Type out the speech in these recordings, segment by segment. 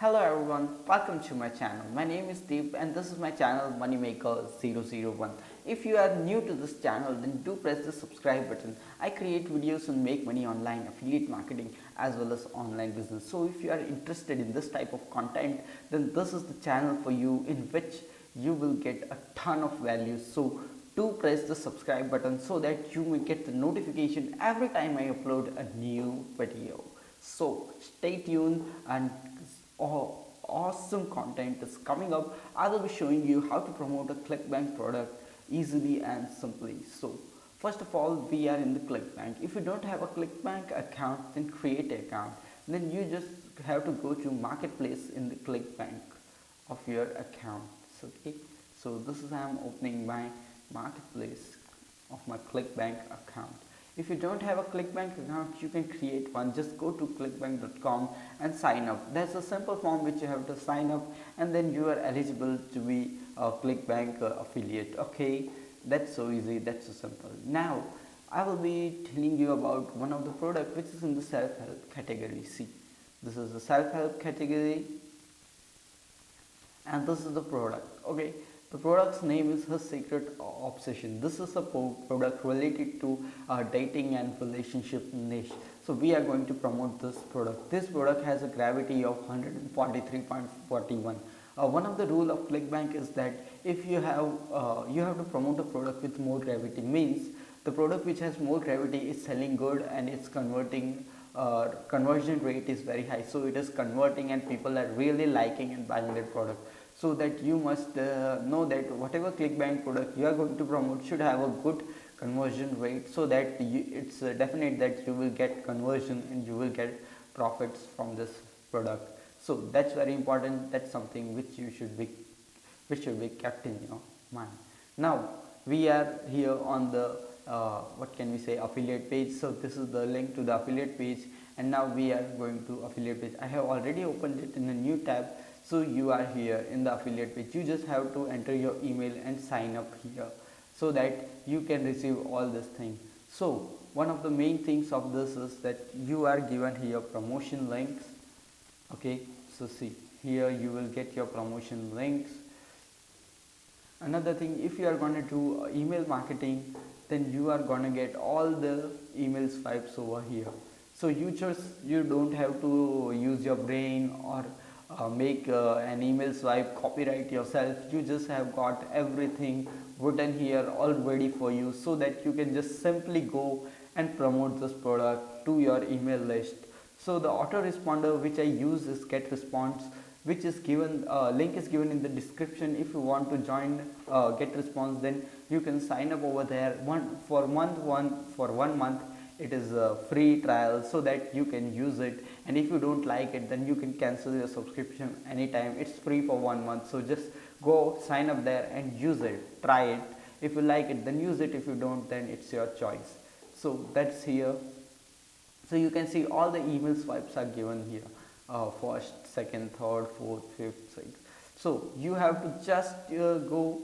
Hello everyone, welcome to my channel. My name is Deep and this is my channel Moneymaker 001. If you are new to this channel, then do press the subscribe button. I create videos on make money online, affiliate marketing as well as online business. So if you are interested in this type of content, then this is the channel for you in which you will get a ton of value. So do press the subscribe button so that you may get the notification every time I upload a new video. So stay tuned and awesome content is coming up. I will be showing you how to promote a Clickbank product easily and simply. So first of all, we are in the Clickbank. If you don't have a Clickbank account, then create an account. Then you just have to go to marketplace in the Clickbank of your account. Okay, so this is I am opening my marketplace of my Clickbank account. If you don't have a Clickbank account, you can create one. Just go to clickbank.com and sign up. There's a simple form which you have to sign up, and then you are eligible to be a Clickbank affiliate. Okay, that's so easy, that's so simple. Now I will be telling you about one of the product which is in the self-help category. See, this is the self-help category and this is the product. Okay, the product's name is Her Secret Obsession. This is a product related to dating and relationship niche. So we are going to promote this product. This product has a gravity of 143.41. One of the rule of Clickbank is that if you have to promote a product with more gravity, means the product which has more gravity is selling good and it's converting, conversion rate is very high, so it is converting and people are really liking and buying that product. So that you must know that whatever Clickbank product you are going to promote should have a good conversion rate, so that it's definite that you will get conversion and you will get profits from this product. So that's very important. That's something which should be kept in your mind. Now we are here on the what can we say, affiliate page. So this is the link to the affiliate page, and now we are going to affiliate page. I have already opened it in a new tab. So you are here in the affiliate page. You just have to enter your email and sign up here so that you can receive all this thing. So one of the main things of this is that you are given here promotion links. Okay, so see here you will get your promotion links. Another thing, if you are going to do email marketing, then you are going to get all the email swipes over here. So you don't have to use your brain or make an email swipe, copyright yourself. You just have got everything written here all ready for you, so that you can just simply go and promote this product to your email list. So the autoresponder which I use is Get Response, which is given, link is given in the description. If you want to join Get Response, then you can sign up over there. For 1 month it is a free trial, so that you can use it, and if you don't like it, then you can cancel your subscription anytime. It's free for 1 month, so just go sign up there and use it, try it. If you like it, then use it. If you don't, then it's your choice. So that's here. So you can see all the email swipes are given here, first, second, third, fourth, fifth, sixth. So you have to just go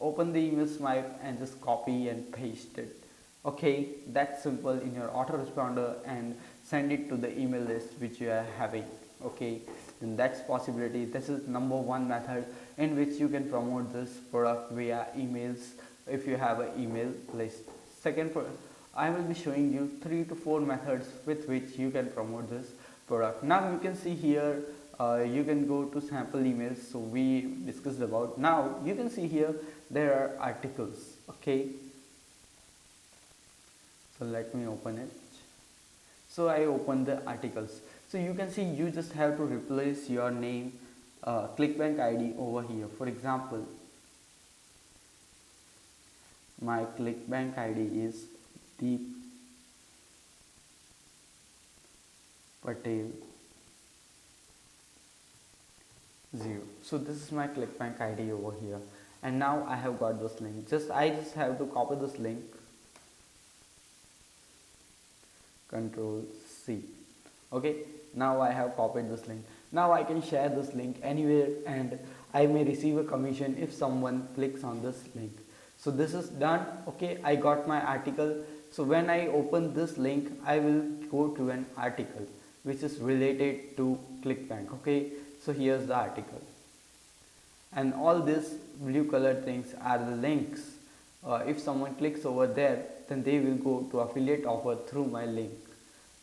open the email swipe and just copy and paste it. Okay, that's simple in your autoresponder, and send it to the email list which you are having. Okay, and that's possibility. This is number one method in which you can promote this product via emails if you have an email list. Second, I will be showing you 3 to 4 methods with which you can promote this product. Now you can see here, you can go to sample emails. So we discussed about. Now you can see here there are articles. Okay, so let me open it. So I open the articles. So you can see you just have to replace your name, Clickbank ID over here. For example, my Clickbank ID is Deep Patel 0. So this is my Clickbank ID over here, and now I have got this link. I just have to copy this link, Control C. Okay, now I have copied this link. Now I can share this link anywhere, and I may receive a commission if someone clicks on this link. So this is done. Okay, I got my article. So when I open this link, I will go to an article. which is related to Clickbank. Okay, so here's the article, and all these blue color things are the links. If someone clicks over there, then they will go to affiliate offer through my link.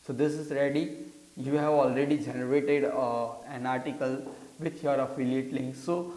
So this is ready. You have already generated an article with your affiliate link, so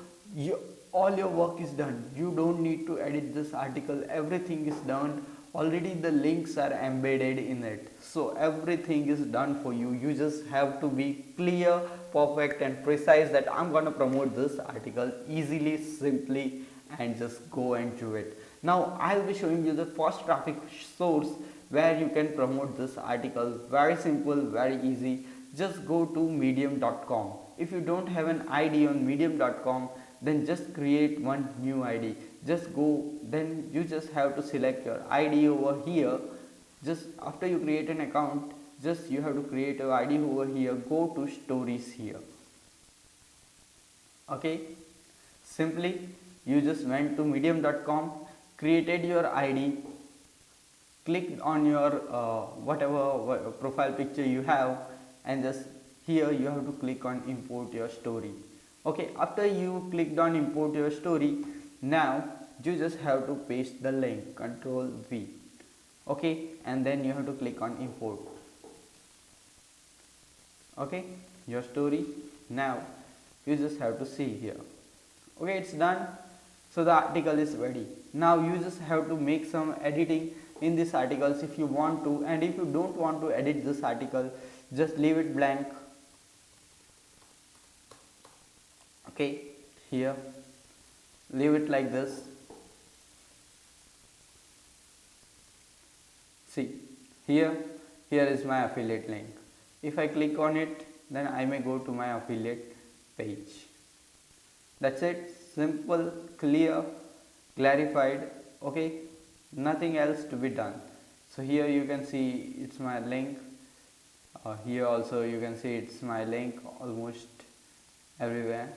all your work is done. You don't need to edit this article, everything is done already. The links are embedded in it, so everything is done for you. You just have to be clear, perfect and precise that I'm gonna promote this article easily, simply, and just go and do it. Now I'll be showing you the first traffic source where you can promote this article. Very simple, very easy. Just go to medium.com. If you don't have an ID on medium.com, then just create one new ID. Just go, then you just have to select your ID over here. Just after you create an account, just you have to create your ID over here. Go to stories here. Okay, simply you just went to medium.com, created your ID, clicked on your whatever profile picture you have, and just here you have to click on import your story. Okay, after you clicked on import your story, now you just have to paste the link, Control V. Okay, and then you have to click on import. Okay, your story. Now you just have to see here. Okay, it's done. So the article is ready. Now you just have to make some editing in this articles if you want to, and if you don't want to edit this article, just leave it blank. Okay, here leave it like this. See, here is my affiliate link. If I click on it, then I may go to my affiliate page. That's it. Simple, clear, clarified. Okay, nothing else to be done. So here you can see it's my link. Here also you can see it's my link almost everywhere.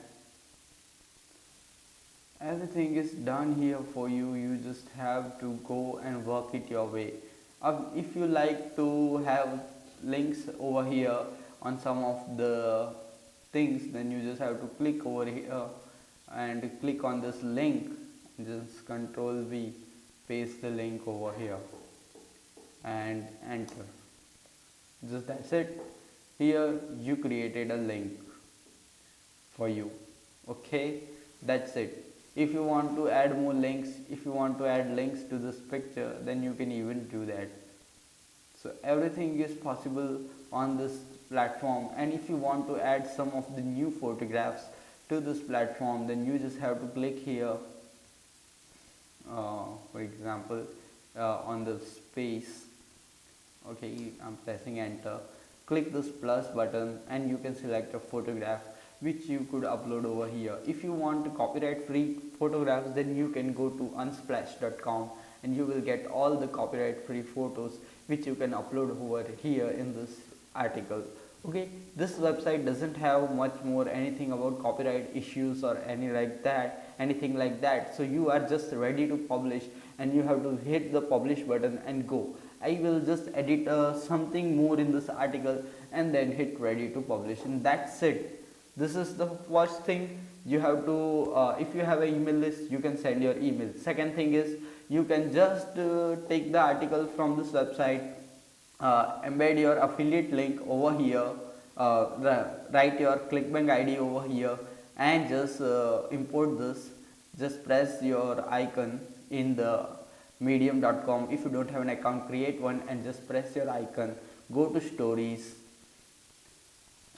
Everything is done here for you. You just have to go and work it your way. If you like to have links over here on some of the things, then you just have to click over here and click on this link. Just Control V, paste the link over here and enter. Just that's it. Here you created a link for you. Okay, that's it. If you want to add more links, if you want to add links to this picture, then you can even do that. So everything is possible on this platform, and if you want to add some of the new photographs to this platform, then you just have to click here, for example, on the space. Okay, I'm pressing enter. Click this plus button and you can select a photograph which you could upload over here. If you want to copyright free photographs, then you can go to unsplash.com and you will get all the copyright free photos which you can upload over here in this article. Okay, this website doesn't have much more anything about copyright issues or anything like that. So you are just ready to publish and you have to hit the publish button and go. I will just edit something more in this article and then hit ready to publish, and that's it. This is the first thing. You have to if you have an email list, you can send your email. Second thing is you can just take the article from this website, embed your affiliate link over here, write your Clickbank ID over here, and just import this. Just press your icon in the medium.com. If you don't have an account, create one and just press your icon, go to stories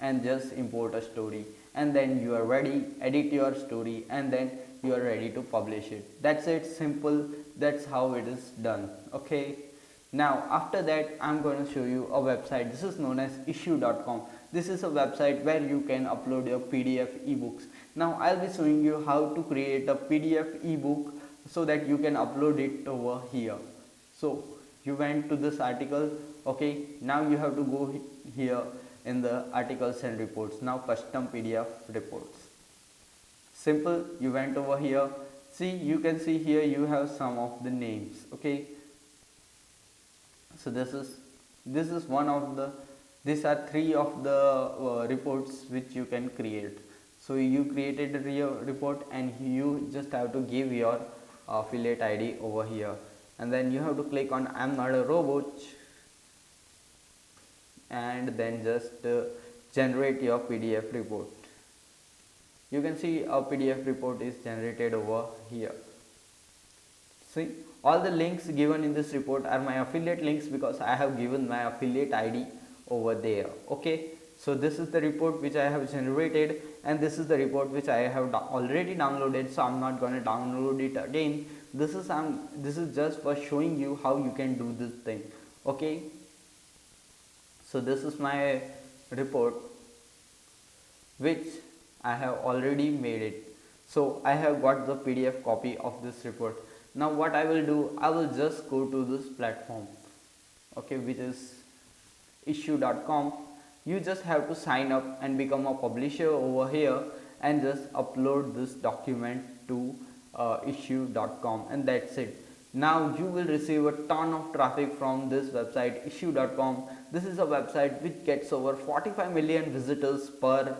and just import a story, and then you are ready. Edit your story and then you are ready to publish it. That's it, simple. That's how it is done. Okay, now after that I'm going to show you a website. This is known as issue.com. This is a website where you can upload your PDF ebooks. Now I'll be showing you how to create a PDF ebook so that you can upload it over here. So you went to this article. Okay, now you have to go here in the articles and reports. Now custom PDF reports. Simple, you went over here. See, you can see here you have some of the names. Okay, so this is one of the These are three of the reports which you can create. So you created a report and you just have to give your affiliate ID over here, and then you have to click on I'm not a robot, and then just generate your PDF report. You can see a PDF report is generated over here. See, all the links given in this report are my affiliate links because I have given my affiliate ID over there. Okay, so this is the report which I have generated, and this is the report which I have already downloaded, so I'm not going to download it again. This is just for showing you how you can do this thing. Okay, so this is my report which I have already made it. So I have got the PDF copy of this report. Now what I will do, I will just go to this platform, okay, which is issue.com. You just have to sign up and become a publisher over here and just upload this document to issue.com, and that's it. Now you will receive a ton of traffic from this website issue.com. This is a website which gets over 45 million visitors per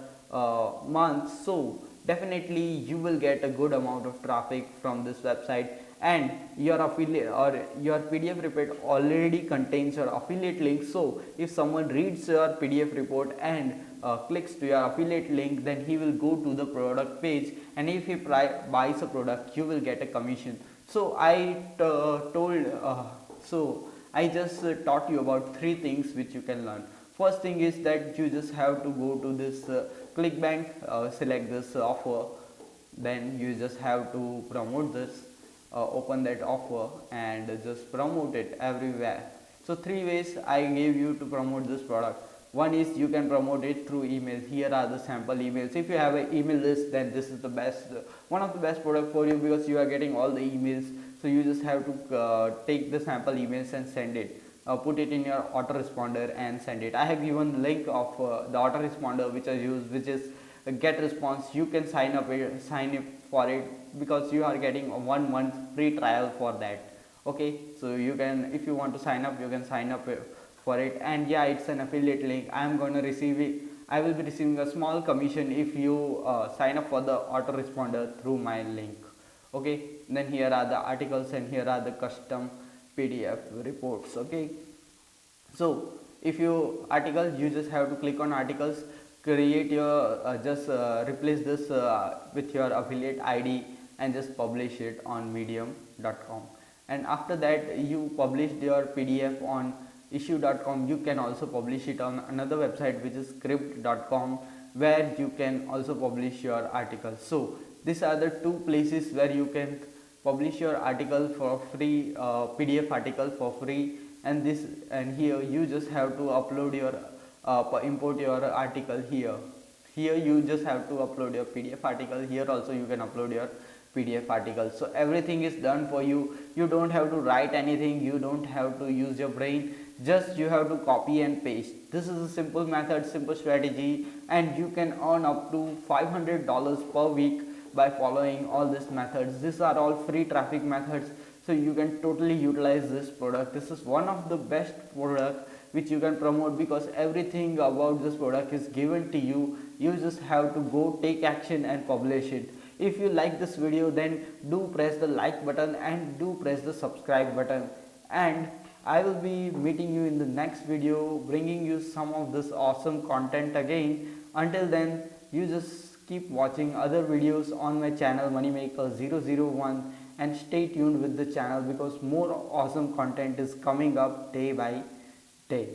month, so definitely you will get a good amount of traffic from this website, and your affiliate or your PDF report already contains your affiliate link. So if someone reads your PDF report and clicks to your affiliate link, then he will go to the product page, and if he buys a product, you will get a commission. So I just taught you about three things which you can learn. First thing is that you just have to go to this Clickbank, select this offer, then you just have to promote this, open that offer and just promote it everywhere. So three ways I gave you to promote this product. One is you can promote it through email. Here are the sample emails. If you have an email list, then this is the best, one of the best product for you, because you are getting all the emails. So you just have to take the sample emails and send it. Put it in your autoresponder and send it. I have given link of the autoresponder which I use, which is get response. You can sign up for it because you are getting a 1 month free trial for that. Okay, so you can, if you want to sign up, you can sign up for it. And yeah, it's an affiliate link. I am going to receive it. I will be receiving a small commission if you sign up for the autoresponder through my link. Okay, then here are the articles and here are the custom PDF reports. Okay, so if you article, you just have to click on articles, create your replace this with your affiliate ID and just publish it on medium.com. And after that you published your PDF on issue.com, you can also publish it on another website which is script.com, where you can also publish your articles. So these are the two places where you can publish your article for free, PDF article for free. And here you just have to upload your import your article here. Here you just have to upload your PDF article. Here also you can upload your PDF article. So everything is done for you. You don't have to write anything. You don't have to use your brain. Just you have to copy and paste. This is a simple method, simple strategy, and you can earn up to $500 per week by following all these methods. These are all free traffic methods, so you can totally utilize this product. This is one of the best product which you can promote, because everything about this product is given to you. You just have to go take action and publish it. If you like this video, then do press the like button and do press the subscribe button, and I will be meeting you in the next video, bringing you some of this awesome content again. Until then, you just keep watching other videos on my channel Moneymaker001, and stay tuned with the channel because more awesome content is coming up day by day.